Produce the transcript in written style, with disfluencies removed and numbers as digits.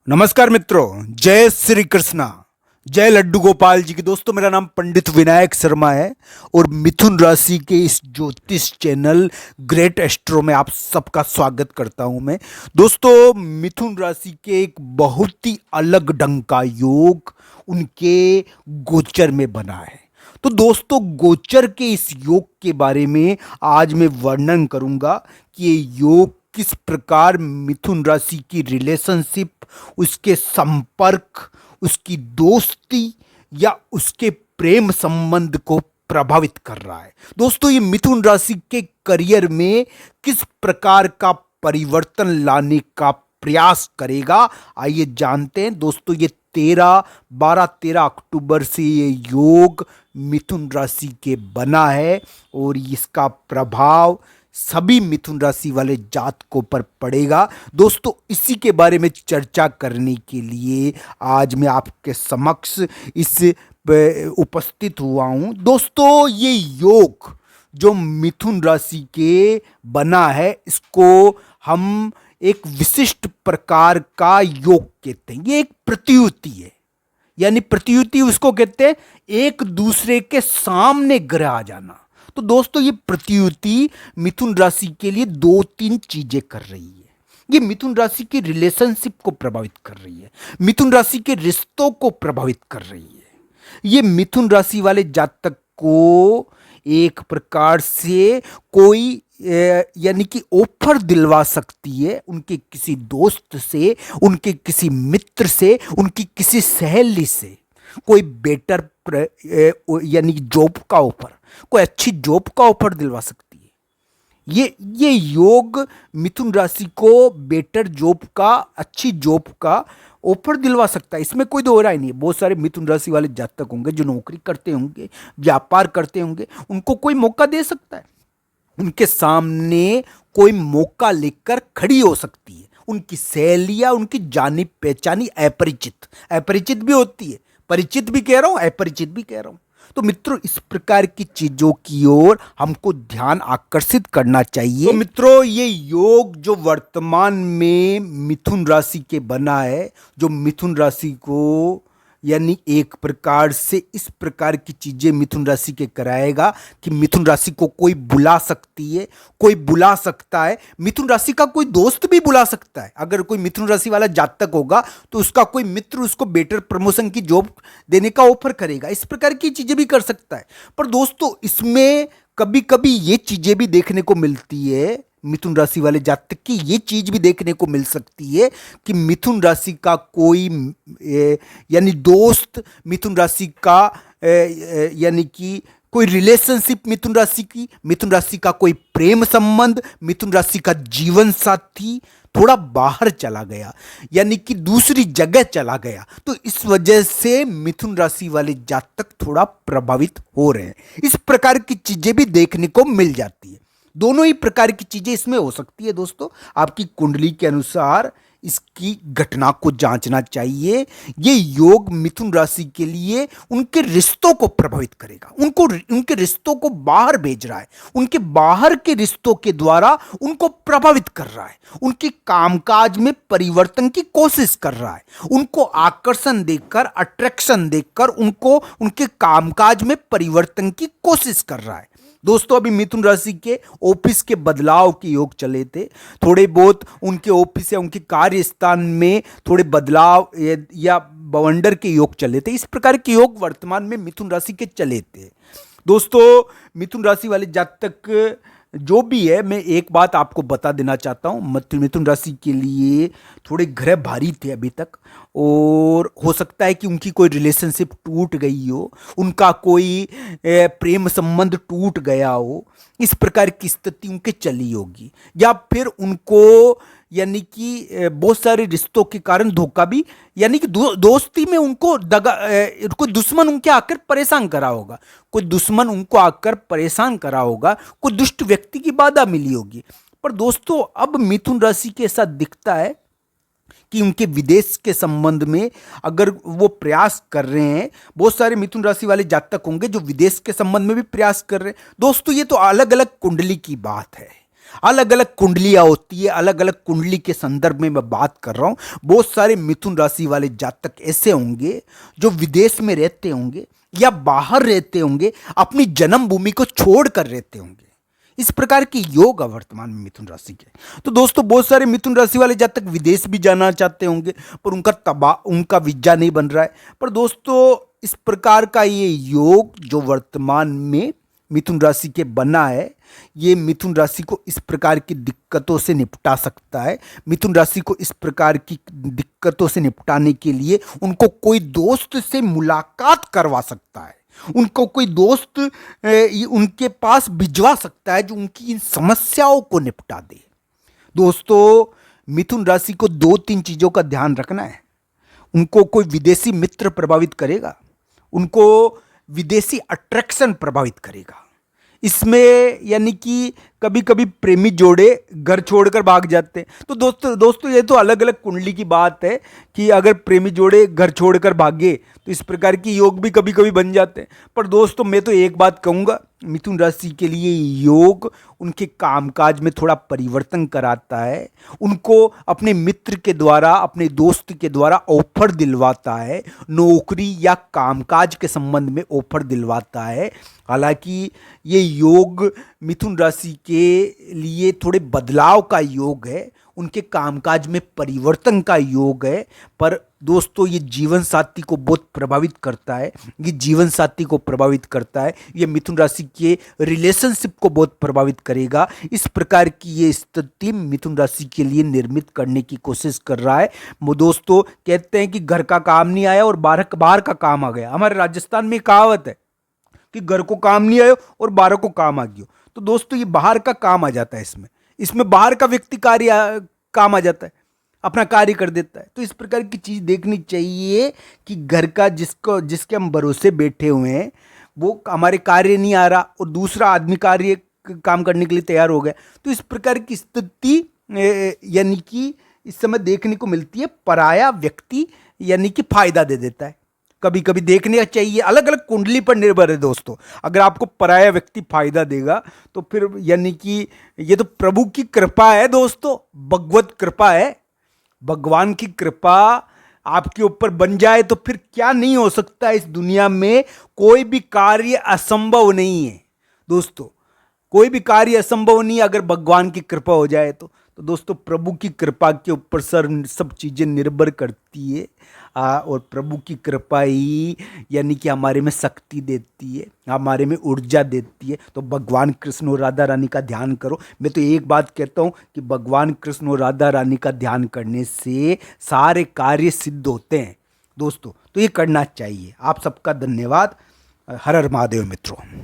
नमस्कार मित्रों, जय श्री कृष्णा, जय लड्डू गोपाल जी की। दोस्तों, मेरा नाम पंडित विनायक शर्मा है और मिथुन राशि के इस ज्योतिष चैनल ग्रेट एस्ट्रो में आप सबका स्वागत करता हूं मैं। दोस्तों, मिथुन राशि के एक बहुत ही अलग ढंग का योग उनके गोचर में बना है। तो दोस्तों, गोचर के इस योग के बारे में आज मैं वर्णन करूंगा कि ये योग किस प्रकार मिथुन राशि की रिलेशनशिप, उसके संपर्क, उसकी दोस्ती या उसके प्रेम संबंध को प्रभावित कर रहा है। दोस्तों, ये मिथुन राशि के करियर में किस प्रकार का परिवर्तन लाने का प्रयास करेगा, आइए जानते हैं। दोस्तों, ये 13 अक्टूबर से ये योग मिथुन राशि के बना है और इसका प्रभाव सभी मिथुन राशि वाले जातकों पर पड़ेगा। दोस्तों, इसी के बारे में चर्चा करने के लिए आज मैं आपके समक्ष उपस्थित हुआ हूं। दोस्तों, ये योग जो मिथुन राशि के बना है, इसको हम एक विशिष्ट प्रकार का योग कहते हैं। ये एक प्रत्युति है, यानी प्रत्युति उसको कहते हैं एक दूसरे के सामने ग्रह आ जाना। तो दोस्तों, ये प्रत्युति मिथुन राशि के लिए दो तीन चीजें कर रही है। ये मिथुन राशि की रिलेशनशिप को प्रभावित कर रही है, मिथुन राशि के रिश्तों को प्रभावित कर रही है। ये मिथुन राशि वाले जातक को एक प्रकार से कोई यानी कि ऑफर दिलवा सकती है, उनके किसी दोस्त से, उनके किसी मित्र से, उनकी किसी सहेली से कोई बेटर यानी जॉब का ऑफर, कोई अच्छी जॉब का ऑफर दिलवा सकती है। ये योग मिथुन राशि को बेटर जॉब का, अच्छी जॉब का ऑफर दिलवा सकता है, इसमें कोई दो राय नहीं है। बहुत सारे मिथुन राशि वाले जातक होंगे जो नौकरी करते होंगे, व्यापार करते होंगे, उनको कोई मौका दे सकता है, उनके सामने कोई मौका लेकर खड़ी हो सकती है। उनकी सहेलियां, उनकी जानी पहचानी अपरिचित, अपरिचित भी होती है, परिचित भी कह रहा हूं, अपरिचित भी कह रहा हूं। तो मित्रों, इस प्रकार की चीजों की ओर हमको ध्यान आकर्षित करना चाहिए। तो मित्रों, ये योग जो वर्तमान में मिथुन राशि के बना है, जो मिथुन राशि को यानी एक प्रकार से इस प्रकार की चीजें मिथुन राशि के कराएगा कि मिथुन राशि को कोई बुला सकती है, कोई बुला सकता है, मिथुन राशि का कोई दोस्त भी बुला सकता है। अगर कोई मिथुन राशि वाला जातक होगा तो उसका कोई मित्र उसको बेटर प्रमोशन की जॉब देने का ऑफर करेगा, इस प्रकार की चीजें भी कर सकता है। पर दोस्तों, इसमें कभी कभी ये चीजें भी देखने को मिलती है, मिथुन राशि वाले जातक की ये चीज भी देखने को मिल सकती है कि मिथुन राशि का कोई यानी दोस्त, मिथुन राशि का यानी कि कोई रिलेशनशिप, मिथुन राशि का कोई प्रेम संबंध, मिथुन राशि का जीवन साथी थोड़ा बाहर चला गया, यानी कि दूसरी जगह चला गया। तो इस वजह से मिथुन राशि वाले जातक थोड़ा प्रभावित हो रहे हैं। इस प्रकार की चीजें भी देखने को मिल जाती है। दोनों ही प्रकार की चीजें इसमें हो सकती है। दोस्तों, आपकी कुंडली के अनुसार इसकी घटना को जांचना चाहिए। ये योग मिथुन राशि के लिए उनके रिश्तों को प्रभावित करेगा, उनके रिश्तों को बाहर भेज रहा है, उनके बाहर के रिश्तों के द्वारा उनको प्रभावित कर रहा है, उनके कामकाज में परिवर्तन की कोशिश कर रहा है, उनको आकर्षण देकर, अट्रैक्शन देकर उनको उनके कामकाज में परिवर्तन की कोशिश कर रहा है। दोस्तों, अभी मिथुन राशि के ऑफिस के बदलाव के योग चले थे, थोड़े बहुत उनके ऑफिस या उनके कार्य स्थान में थोड़े बदलाव या बवंडर के योग चले थे। इस प्रकार के योग वर्तमान में मिथुन राशि के चले थे। दोस्तों, मिथुन राशि वाले जातक जो भी है, मैं एक बात आपको बता देना चाहता हूँ, मिथुन राशि के लिए थोड़े ग्रह भारी थे अभी तक, और हो सकता है कि उनकी कोई रिलेशनशिप टूट गई हो, उनका कोई प्रेम संबंध टूट गया हो, इस प्रकार की स्थिति उनके चली होगी, या फिर उनको यानी कि बहुत सारे रिश्तों के कारण धोखा भी, यानी कि दोस्ती में उनको कोई दुश्मन उनके आकर परेशान करा होगा, कोई दुश्मन उनको आकर परेशान करा होगा, कोई दुष्ट व्यक्ति की बाधा मिली होगी। पर दोस्तों, अब मिथुन राशि के साथ दिखता है कि उनके विदेश के संबंध में अगर वो प्रयास कर रहे हैं, बहुत सारे मिथुन राशि वाले जातक होंगे जो विदेश के संबंध में भी प्रयास कर रहे हैं। दोस्तों, ये तो अलग अलग कुंडली की बात है, अलग अलग कुंडलियां होती है, अलग अलग कुंडली के संदर्भ में मैं बात कर रहा हूं। बहुत सारे मिथुन राशि वाले जातक ऐसे होंगे जो विदेश में रहते होंगे या बाहर रहते होंगे, अपनी जन्मभूमि को छोड़कर रहते होंगे। इस प्रकार के योग है वर्तमान में मिथुन राशि के। तो दोस्तों बहुत सारे मिथुन राशि वाले जातक विदेश भी जाना चाहते होंगे, पर उनका वीजा नहीं बन रहा है। पर दोस्तों इस प्रकार का ये योग जो वर्तमान में मिथुन राशि के बना है, ये मिथुन राशि को इस प्रकार की दिक्कतों से निपटा सकता है। मिथुन राशि को इस प्रकार की दिक्कतों से निपटाने के लिए उनको कोई दोस्त से मुलाकात करवा सकता है, उनको कोई दोस्त उनके पास भिजवा सकता है जो उनकी इन समस्याओं को निपटा दे। दोस्तों मिथुन राशि को 2-3 चीजों का ध्यान रखना है। उनको कोई विदेशी मित्र प्रभावित करेगा, उनको विदेशी अट्रैक्शन प्रभावित करेगा। इसमें यानी कि कभी कभी प्रेमी जोड़े घर छोड़कर भाग जाते हैं। तो दोस्तों ये तो अलग अलग कुंडली की बात है कि अगर प्रेमी जोड़े घर छोड़कर भागे तो इस प्रकार की योग भी कभी कभी बन जाते हैं। पर दोस्तों मैं तो एक बात कहूँगा, मिथुन राशि के लिए योग उनके कामकाज में थोड़ा परिवर्तन कराता है। उनको अपने मित्र के द्वारा, अपने दोस्त के द्वारा ऑफर दिलवाता है, नौकरी या कामकाज के संबंध में ऑफर दिलवाता है। हालांकि ये योग मिथुन राशि के लिए थोड़े बदलाव का योग है, उनके कामकाज में परिवर्तन का योग है। पर दोस्तों ये जीवन साथी को बहुत प्रभावित करता है, ये जीवन साथी को प्रभावित करता है, ये मिथुन राशि के रिलेशनशिप को बहुत प्रभावित करेगा। इस प्रकार की ये स्थिति मिथुन राशि के लिए निर्मित करने की कोशिश कर रहा है। वो दोस्तों कहते हैं कि घर का काम नहीं आया और बाहर का काम आ गया। हमारे राजस्थान में कहावत है कि घर को काम नहीं आयो और बाहर को काम आ गयो। तो दोस्तों ये बाहर का काम आ जाता है, इसमें बाहर का व्यक्ति काम आ जाता है, अपना कार्य कर देता है। तो इस प्रकार की चीज देखनी चाहिए कि घर का जिसके हम भरोसे बैठे हुए हैं वो हमारे कार्य नहीं आ रहा और दूसरा आदमी काम करने के लिए तैयार हो गया। तो इस प्रकार की स्थिति यानी कि इस समय देखने को मिलती है। पराया व्यक्ति यानी कि फायदा दे देता है, कभी कभी देखने चाहिए। अलग अलग कुंडली पर निर्भर है दोस्तों। अगर आपको पराया व्यक्ति फायदा देगा तो फिर यानी कि ये तो प्रभु की कृपा है दोस्तों, भगवत कृपा है। भगवान की कृपा आपके ऊपर बन जाए तो फिर क्या नहीं हो सकता है इस दुनिया में। कोई भी कार्य असंभव नहीं है दोस्तों, कोई भी कार्य असंभव नहीं है अगर भगवान की कृपा हो जाए तो। दोस्तों प्रभु की कृपा के ऊपर सब चीज़ें निर्भर करती है। और प्रभु की कृपा ही यानी कि हमारे में शक्ति देती है, हमारे में ऊर्जा देती है। तो भगवान कृष्ण और राधा रानी का ध्यान करो। मैं तो एक बात कहता हूँ कि भगवान कृष्ण और राधा रानी का ध्यान करने से सारे कार्य सिद्ध होते हैं दोस्तों। तो ये करना चाहिए। आप सबका धन्यवाद। हर हर महादेव मित्रों।